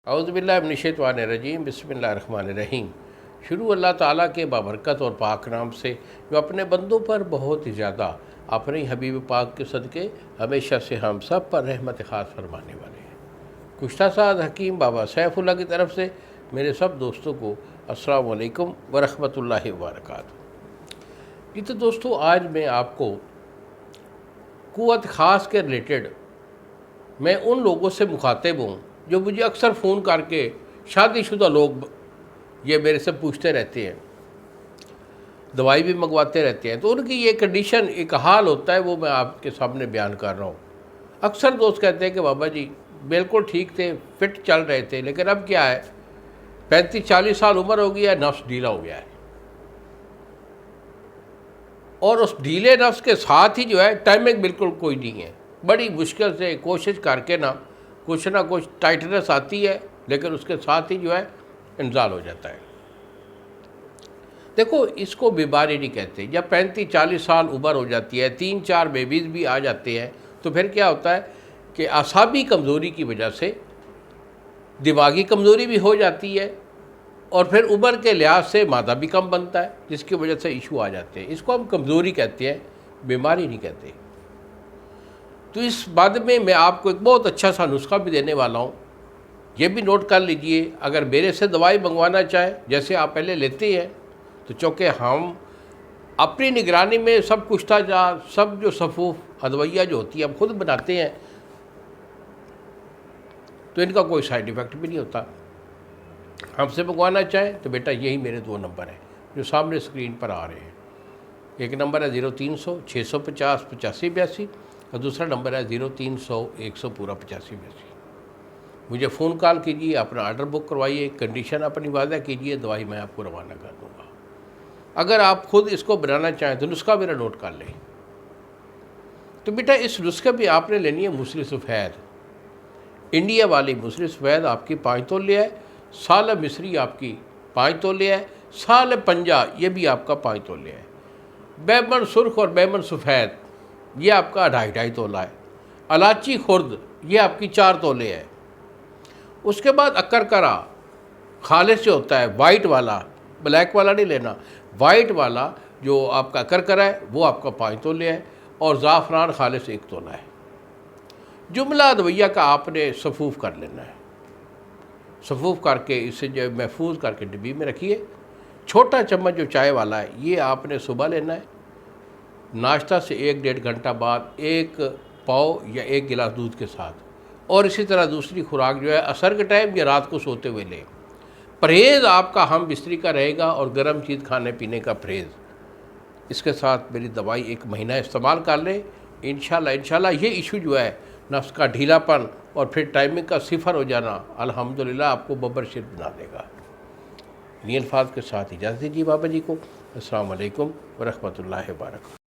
اعوذ باللہ من الشیطان الرجیم، بسم اللہ الرحمن الرحیم۔ شروع اللہ تعالیٰ کے بابرکت اور پاک نام سے جو اپنے بندوں پر بہت ہی زیادہ اپنے حبیب پاک کے صدقے ہمیشہ سے ہم سب پر رحمت خاص فرمانے والے ہیں۔ کشتہ ساز حکیم بابا سیف اللہ کی طرف سے میرے سب دوستوں کو السلام علیکم ورحمۃ اللہ وبرکاتہ۔ جی تو دوستو، آج میں آپ کو قوت خاص کے ریلیٹڈ میں ان لوگوں سے مخاطب ہوں جو مجھے اکثر فون کر کے شادی شدہ لوگ یہ میرے سے پوچھتے رہتے ہیں، دوائی بھی منگواتے رہتے ہیں، تو ان کی یہ کنڈیشن ایک حال ہوتا ہے، وہ میں آپ کے سامنے بیان کر رہا ہوں۔ اکثر دوست کہتے ہیں کہ بابا جی بالکل ٹھیک تھے، فٹ چل رہے تھے، لیکن اب کیا ہے 35-40 سال عمر ہو گیا ہے، نفس ڈھیلا ہو گیا ہے، اور اس ڈھیلے نفس کے ساتھ ہی جو ہے ٹائمنگ بالکل کوئی نہیں ہے۔ بڑی مشکل سے کوشش کر کے کچھ نہ کچھ ٹائٹنس آتی ہے، لیکن اس کے ساتھ ہی جو ہے انزال ہو جاتا ہے۔ دیکھو، اس کو بیماری نہیں کہتے۔ جب 35-40 سال عمر ہو جاتی ہے، 3-4 بیبیز بھی آ جاتے ہیں، تو پھر کیا ہوتا ہے کہ اعصابی کمزوری کی وجہ سے دماغی کمزوری بھی ہو جاتی ہے، اور پھر عمر کے لحاظ سے مادہ بھی کم بنتا ہے، جس کی وجہ سے ایشو آ جاتے ہیں۔ اس کو ہم کمزوری کہتے ہیں، بیماری نہیں کہتے۔ تو اس بعد میں آپ کو ایک بہت اچھا سا نسخہ بھی دینے والا ہوں، یہ بھی نوٹ کر لیجئے۔ اگر میرے سے دوائی منگوانا چاہیں، جیسے آپ پہلے لیتے ہیں، تو چونکہ ہم اپنی نگرانی میں سب کچھ سب جو صفوف ادویہ جو ہوتی ہے ہم خود بناتے ہیں، تو ان کا کوئی سائیڈ ایفیکٹ بھی نہیں ہوتا۔ ہم سے منگوانا چاہیں تو بیٹا یہی میرے 2 نمبر ہیں جو سامنے اسکرین پر آ رہے ہیں۔ ایک نمبر ہے 0300 650 8582، اور دوسرا نمبر ہے 0300 100 پورا 8582۔ مجھے فون کال کیجیے، اپنا آرڈر بک کروائیے، کنڈیشن اپنی واضح کیجیے، دوائی میں آپ کو روانہ کر دوں گا۔ اگر آپ خود اس کو بنانا چاہیں تو نسخہ میرا نوٹ کر لیں۔ تو بیٹا اس نسخے پہ آپ نے لینی ہے موصلی سفید، انڈیا والی موصلی سفید آپ کی 5 تولے ہے، سال مصری آپ کی 5 تولے ہے، سال پنجہ یہ بھی آپ کا 5 تولے ہے، بیمن سرخ اور بیمن سفید یہ آپ کا 2.5 تولہ ہے، الائچی خرد یہ آپ کی 4 تولے ہے۔ اس کے بعد اکرکرا خالص جو ہوتا ہے وائٹ والا، بلیک والا نہیں لینا، وائٹ والا جو آپ کا اکرکرا ہے وہ آپ کا 5 تولے ہے، اور زعفران خالص 1 تولہ ہے۔ جملہ ادویہ کا آپ نے صفوف کر لینا ہے، صفوف کر کے اسے جو محفوظ کر کے ڈبی میں رکھیے۔ چھوٹا چمچ جو چائے والا ہے یہ آپ نے صبح لینا ہے، ناشتہ سے 1-1.5 گھنٹہ بعد 1 پاؤ یا 1 گلاس دودھ کے ساتھ، اور اسی طرح دوسری خوراک جو ہے عصر کے ٹائم یا رات کو سوتے ہوئے لیں۔ پرہیز آپ کا ہم بستری کا رہے گا، اور گرم چیز کھانے پینے کا پرہیز۔ اس کے ساتھ میری دوائی 1 مہینہ استعمال کر لیں، انشاءاللہ یہ ایشو جو ہے نفس کا ڈھیلا پن اور پھر ٹائمنگ کا 0 ہو جانا الحمدللہ آپ کو ببرشیر بنا دے گا۔ انہی الفاظ کے ساتھ اجازت دیجیے بابا جی کو۔ السلام علیکم ورحمۃ اللہ وبرکاتہ۔